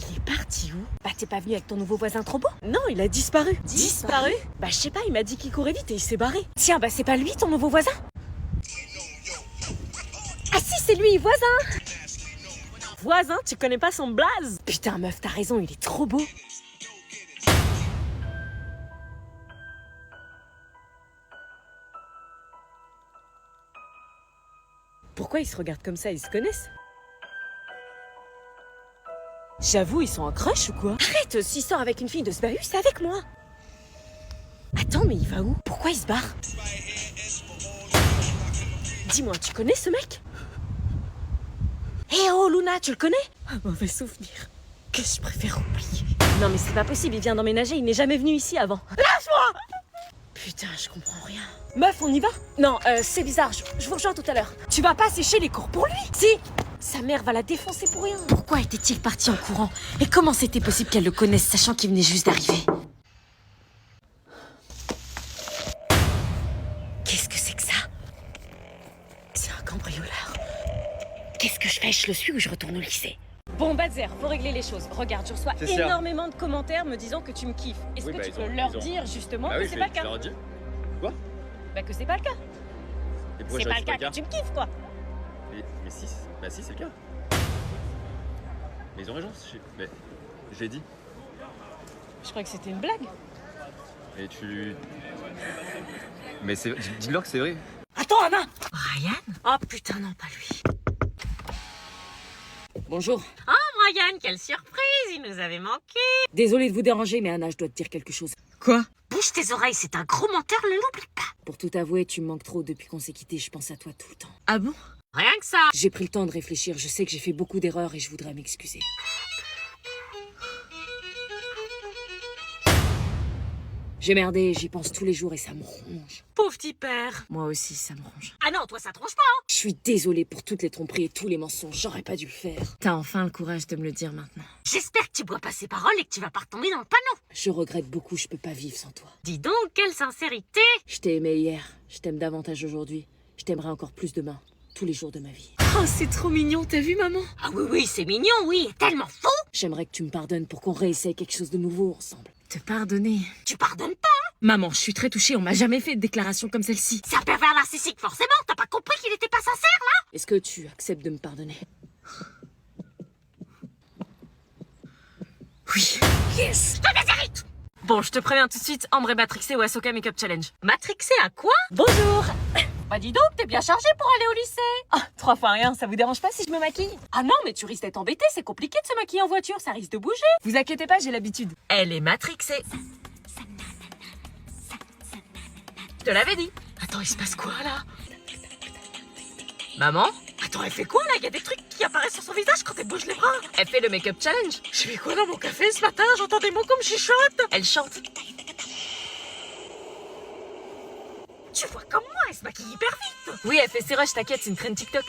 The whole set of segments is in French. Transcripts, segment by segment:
Il est parti où? Bah t'es pas venu avec ton nouveau voisin trop beau? Non, il a disparu. Disparu? Bah je sais pas, il m'a dit qu'il courait vite et il s'est barré. Tiens, bah c'est pas lui ton nouveau voisin? Ah si, c'est lui, voisin! Voisin, tu connais pas son blaze? Putain meuf, t'as raison, il est trop beau. Pourquoi ils se regardent comme ça? Ils se connaissent? J'avoue, ils sont en crush ou quoi? Arrête, s'il sort avec une fille de ce bahut, c'est avec moi. Attends, mais il va où? Pourquoi il se barre? Dis-moi, tu connais ce mec? Eh oh, Luna, tu le connais? Un mauvais souvenir que je préfère oublier. Non mais c'est pas possible, il vient d'emménager, il n'est jamais venu ici avant. Lâche-moi! Putain, je comprends rien. Meuf, on y va? Non, c'est bizarre, je vous rejoins tout à l'heure. Tu vas pas sécher les cours pour lui? Si! Sa mère va la défoncer pour rien. Pourquoi était-il parti en courant? Et comment c'était possible qu'elle le connaisse, sachant qu'il venait juste d'arriver? Qu'est-ce que c'est que ça? C'est un cambrioleur. Qu'est-ce que je fais? Je le suis ou je retourne au lycée? Bon, Badzer, faut régler les choses. Regarde, je reçois énormément de commentaires me disant que tu me kiffes. Est-ce que tu peux leur dire justement que c'est pas le cas? Leur dire. Quoi? Bah que c'est pas le cas. Et pourquoi C'est pas le cas que tu me kiffes, quoi. Mais si, bah si, c'est le cas. Mais ils ont raison, mais je l'ai dit. Je crois que c'était une blague. Et tu... Mais c'est... Dis-leur que c'est vrai. Attends, Anna! Ryan? Oh putain, non, pas lui. Bonjour. Oh, Ryan, quelle surprise, il nous avait manqué. Désolée de vous déranger, mais Anna, je dois te dire quelque chose. Quoi? Bouge tes oreilles, c'est un gros menteur, ne l'oublie pas. Pour tout avouer, tu me manques trop depuis qu'on s'est quittés, je pense à toi tout le temps. Ah bon? Rien que ça. J'ai pris le temps de réfléchir, je sais que j'ai fait beaucoup d'erreurs et je voudrais m'excuser. J'ai merdé, j'y pense tous les jours et ça me ronge. Pauvre petit père. Moi aussi, ça me ronge. Ah non, toi ça te ronge pas, hein? Je suis désolée pour toutes les tromperies et tous les mensonges, j'aurais pas dû le faire. T'as enfin le courage de me le dire maintenant. J'espère que tu bois pas ces paroles et que tu vas pas retomber dans le panneau. Je regrette beaucoup, je peux pas vivre sans toi. Dis donc, quelle sincérité. Je t'ai aimé hier, je t'aime davantage aujourd'hui. Je t'aimerai encore plus demain, tous les jours de ma vie. Oh, c'est trop mignon, t'as vu, maman? Ah oui, c'est mignon, oui, tellement faux. J'aimerais que tu me pardonnes pour qu'on réessaye quelque chose de nouveau ensemble. Te pardonner? Tu pardonnes pas, hein? Maman, je suis très touchée, on m'a jamais fait de déclaration comme celle-ci. C'est un pervers narcissique, forcément. T'as pas compris qu'il était pas sincère, là? Est-ce que tu acceptes de me pardonner? Oui. Yes! Je te déshérite! Bon, je te préviens tout de suite, Ambre est matrixée au Ahsoka Makeup Challenge. Matrixée à quoi? Bonjour. Bah dis donc, t'es bien chargée pour aller au lycée. Ah, 3 fois rien, ça vous dérange pas si je me maquille? Ah non, mais tu risques d'être embêtée, c'est compliqué de se maquiller en voiture, ça risque de bouger. Vous inquiétez pas, j'ai l'habitude. Elle est matrixée. Je te l'avais dit. Attends, il se passe quoi là? Maman? Attends, elle fait quoi là? Il y a des trucs qui apparaissent sur son visage quand elle bouge les bras. Elle fait le make-up challenge. Je fais quoi dans mon café ce matin? J'entends des mots comme chuchote. Elle chante. Tu vois comme moi, elle se maquille hyper vite. Oui, elle fait ses rushs, t'inquiète, c'est une traîne TikTok.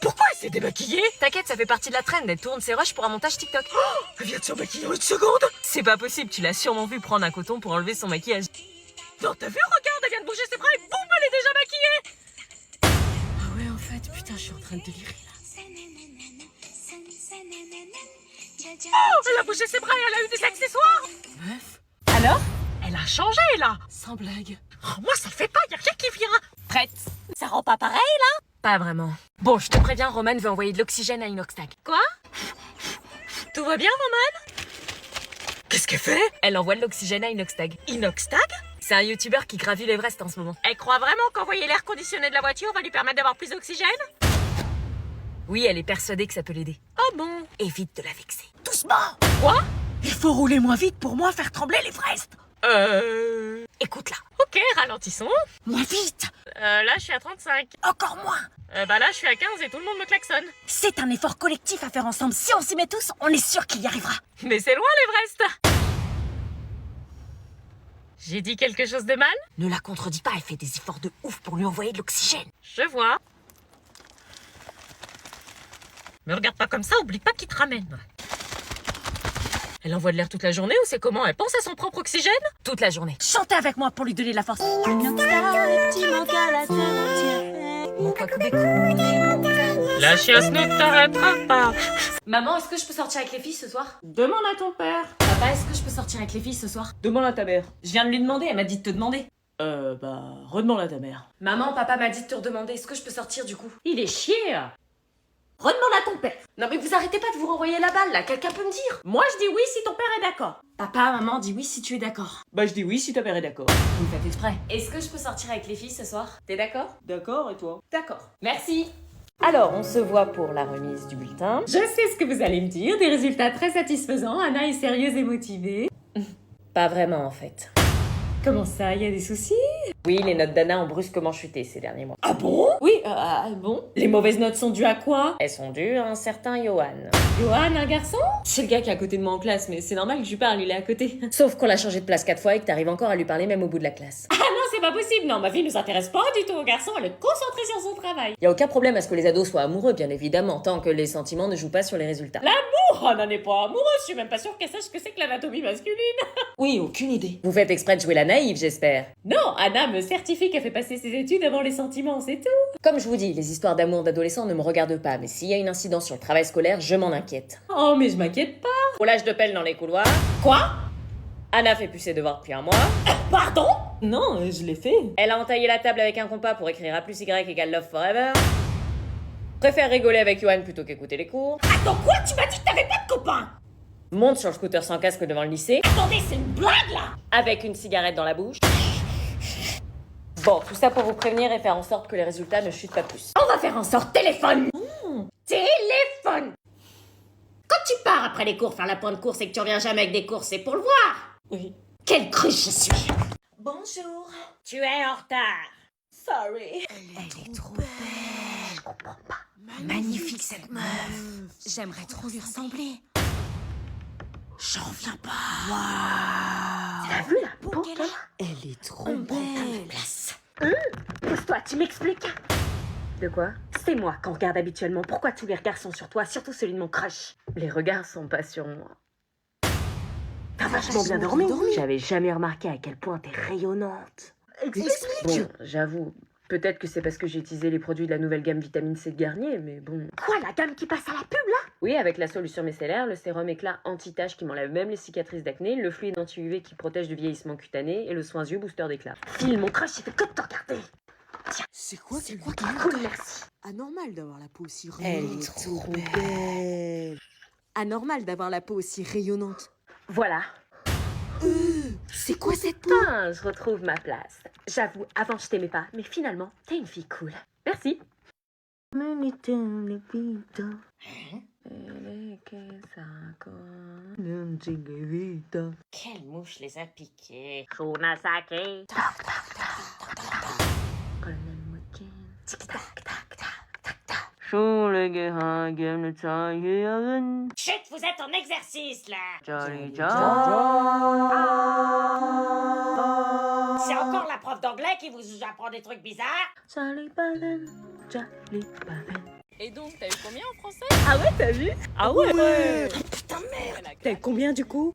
Pourquoi elle s'est démaquillée? T'inquiète, ça fait partie de la trend, elle tourne ses rushs pour un montage TikTok. Oh, elle vient de se maquiller en une seconde. C'est pas possible, tu l'as sûrement vu prendre un coton pour enlever son maquillage. Non, t'as vu, regarde, elle vient de bouger ses bras et boum, elle est déjà maquillée. Ah ouais, en fait, putain, je suis en train de délirer là. Oh, elle a bougé ses bras et elle a eu des accessoires. Meuf? Alors? Elle a changé, là. Sans blague. Oh, moi, ça le fait pas, y a rien qui vient. Prête? Ça rend pas pareil, là? Pas vraiment. Bon, je te préviens, Roman veut envoyer de l'oxygène à Inoxtag. Quoi? Tout va bien, Roman? Qu'est-ce qu'elle fait? Elle envoie de l'oxygène à Inoxtag. Inoxtag? C'est un youtubeur qui gravit l'Everest en ce moment. Elle croit vraiment qu'envoyer l'air conditionné de la voiture va lui permettre d'avoir plus d'oxygène? Oui, elle est persuadée que ça peut l'aider. Oh bon? Évite de la vexer. Doucement! Quoi? Il faut rouler moins vite pour moi faire trembler l'Everest. Écoute là. Ok, ralentissons. Moins vite! Là, je suis à 35. Encore moins! Bah là, je suis à 15 et tout le monde me klaxonne. C'est un effort collectif à faire ensemble. Si on s'y met tous, on est sûr qu'il y arrivera. Mais c'est loin, l'Everest. J'ai dit quelque chose de mal? Ne la contredis pas, elle fait des efforts de ouf pour lui envoyer de l'oxygène. Je vois. Me regarde pas comme ça, oublie pas qui te ramène. Elle envoie de l'air toute la journée ou c'est comment? Elle pense à son propre oxygène? Toute la journée. Chantez avec moi pour lui donner la force. La chiasse ne t'arrêtera pas. Maman, est-ce que je peux sortir avec les filles ce soir? Demande à ton père. Papa, est-ce que je peux sortir avec les filles ce soir? Demande à ta mère. Je viens de lui demander, elle m'a dit de te demander. Redemande à ta mère. Maman, papa m'a dit de te redemander, est-ce que je peux sortir du coup? Il est chier. Redemande à ton père. Non mais vous arrêtez pas de vous renvoyer la balle là, quelqu'un peut me dire? Moi, je dis oui si ton père est d'accord. Papa, maman, dis oui si tu es d'accord. Bah, je dis oui si ta mère est d'accord. Vous me faites exprès. Est-ce que je peux sortir avec les filles ce soir? T'es d'accord? D'accord, et toi? D'accord. Merci. Alors, on se voit pour la remise du bulletin. Je sais ce que vous allez me dire, des résultats très satisfaisants, Anna est sérieuse et motivée. Pas vraiment, en fait. Comment ça, y a des soucis? Oui, les notes d'Anna ont brusquement chuté ces derniers mois. Ah bon? Oui, bon. Les mauvaises notes sont dues à quoi? Elles sont dues à un certain Johan. Johan, un garçon? C'est le gars qui est à côté de moi en classe, mais c'est normal que je lui parle, il est à côté. Sauf qu'on l'a changé de place 4 fois et que t'arrives encore à lui parler même au bout de la classe. Ah non, c'est pas possible, non, ma fille ne s'intéresse pas du tout au garçon, elle est concentrée sur son travail. Y a aucun problème à ce que les ados soient amoureux, bien évidemment, tant que les sentiments ne jouent pas sur les résultats. Oh, Anna n'est pas amoureuse, je suis même pas sûre qu'elle sache ce que c'est que l'anatomie masculine. Oui, aucune idée. Vous faites exprès de jouer la naïve, j'espère. Non, Anna me certifie qu'elle fait passer ses études avant les sentiments, c'est tout. Comme je vous dis, les histoires d'amour d'adolescents ne me regardent pas, mais s'il y a une incidence sur le travail scolaire, je m'en inquiète. Oh, mais je m'inquiète pas. Roulage de pelle dans les couloirs. Quoi? Anna fait plus ses devoirs depuis un mois. Pardon? Non, je l'ai fait. Elle a entaillé la table avec un compas pour écrire A plus Y égale Love Forever. Préfère rigoler avec Johan plutôt qu'écouter les cours. Attends, quoi? Tu m'as dit que t'avais pas de copain? Monte sur le scooter sans casque devant le lycée. Attendez, c'est une blague là? Avec une cigarette dans la bouche. Bon, tout ça pour vous prévenir et faire en sorte que les résultats ne chutent pas plus. On va faire en sorte, téléphone! Téléphone! Quand tu pars après les cours faire la pointe de course et que tu reviens jamais avec des courses, c'est pour le voir! Oui. Quelle cruche je suis! Bonjour. Tu es en retard! Sorry. Elle est trop belle! Je comprends pas. Magnifique cette meuf! J'aimerais trop lui ressembler! J'en reviens pas! Waouh! T'as vu la peau qu'elle a? Elle est trop On prend pas ma place! Pousse-toi, tu m'expliques? De quoi? C'est moi qu'on regarde habituellement. Pourquoi tous les regards sont sur toi, surtout celui de mon crush? Les regards sont pas sur moi. T'as vachement bien dormi. J'avais jamais remarqué à quel point t'es rayonnante. Explique. Bon, j'avoue, peut-être que c'est parce que j'ai utilisé les produits de la nouvelle gamme vitamine C de Garnier, mais bon. Quoi, la gamme qui passe à la pub là? Oui, avec la solution micellaire, le sérum éclat anti-tache qui m'enlève même les cicatrices d'acné, le fluide anti-UV qui protège du vieillissement cutané et le soin yeux booster d'éclat. Phil, mon crush, il fait que de te regarder. Tiens, C'est quoi c'est cool, merci. Anormal d'avoir la peau aussi Elle rayonnante. est trop belle. Anormal d'avoir la peau aussi rayonnante. Voilà. C'est quoi cette peau? Ah, je retrouve ma place. J'avoue, avant je t'aimais pas, mais finalement, t'es une fille cool. Merci. Quelle mouche les a piqués. Shunasake. Chut, vous êtes en exercice là. C'est encore la prof d'anglais qui vous apprend des trucs bizarres. Et donc, t'as eu combien en français? Ah ouais, t'as vu? Ah ouais. Putain merde. T'as eu combien du coup?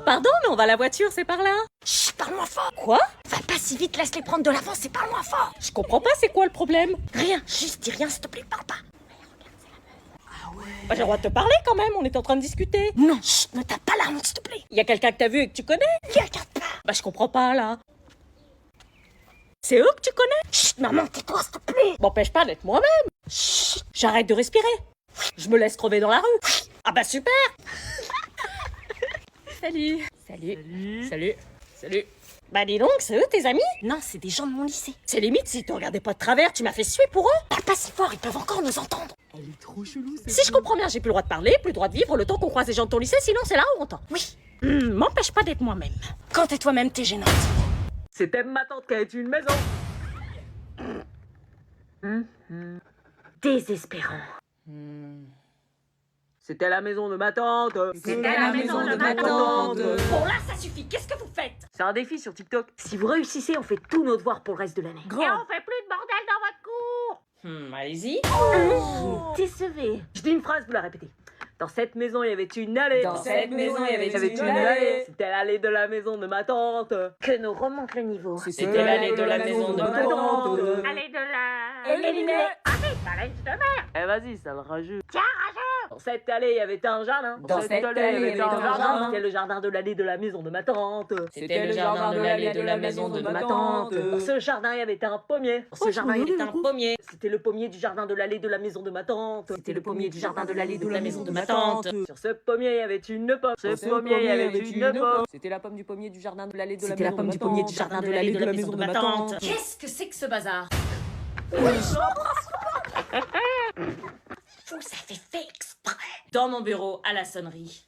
Pardon, mais on va à la voiture, c'est par là. Chut, parle-moi fort. Quoi? Va pas si vite, laisse-les prendre de l'avance et parle-moi fort. Je comprends pas, c'est quoi le problème? Rien, juste dis rien s'il te plaît, parle pas. Bah, j'ai le droit de te parler quand même, on est en train de discuter. Non, chut, ne tape pas la honte s'il te plaît. Y a quelqu'un que t'as vu et que tu connais? Regarde pas. Bah, je comprends pas là. C'est eux que tu connais? Chut, maman, tais-toi s'il te plaît. M'empêche pas d'être moi-même. Chut. J'arrête de respirer. Je me laisse crever dans la rue. Ah bah super. Salut. Salut. Bah dis donc, c'est eux tes amis? Non, c'est des gens de mon lycée. C'est limite, si tu regardais pas de travers, tu m'as fait suer pour eux. Parle pas si fort, ils peuvent encore nous entendre. Elle est trop chelou cette Si je comprends bien, j'ai plus le droit de parler, plus le droit de vivre le temps qu'on croise les gens de ton lycée, sinon c'est là où on entend. Oui, M'empêche pas d'être moi-même. quand t'es toi-même, t'es gênante. C'était ma tante qui a eu une maison. Désespérant. C'était la maison de ma tante. C'était la maison de ma tante. Bon là, ça suffit. Qu'est-ce que vous faites? C'est un défi sur TikTok. Si vous réussissez, on fait tous nos devoirs pour le reste de l'année. Et on fait plus de bordel dans votre cours. Allez-y. Décevez. Je dis une phrase, vous la répétez. Dans cette maison, il y avait une allée. Dans cette maison, il y avait une allée. C'était l'allée de la maison de ma tante. Que nous remonte le niveau. C'était l'allée de la maison de ma tante. Allez de la... Éliminé. Allez, challenge de merde. Eh vas-y, ça le rajoute. Tiens, rageux. Dans cette allée, il y avait un jardin. Dans cette allée, il y avait un jardin. C'était le jardin de l'allée de la maison de ma tante. C'était le jardin de l'allée de la maison de ma tante. Dans ce jardin, il y avait un pommier. Dans ce jardin, il y avait un pommier. C'était le pommier du jardin de l'allée de la maison de ma tante. C'était le pommier du jardin de l'allée de la maison de ma tante. Sur ce pommier, il y avait une pomme. Ce pommier, il y avait une pomme. C'était la pomme du pommier du jardin de l'allée de la C'était la maison pomme de du ma pommier tante. du jardin de l'allée de la maison de ma tante. Qu'est-ce que c'est que ce bazar? Vous avez fait exprès. Dans mon bureau, à la sonnerie.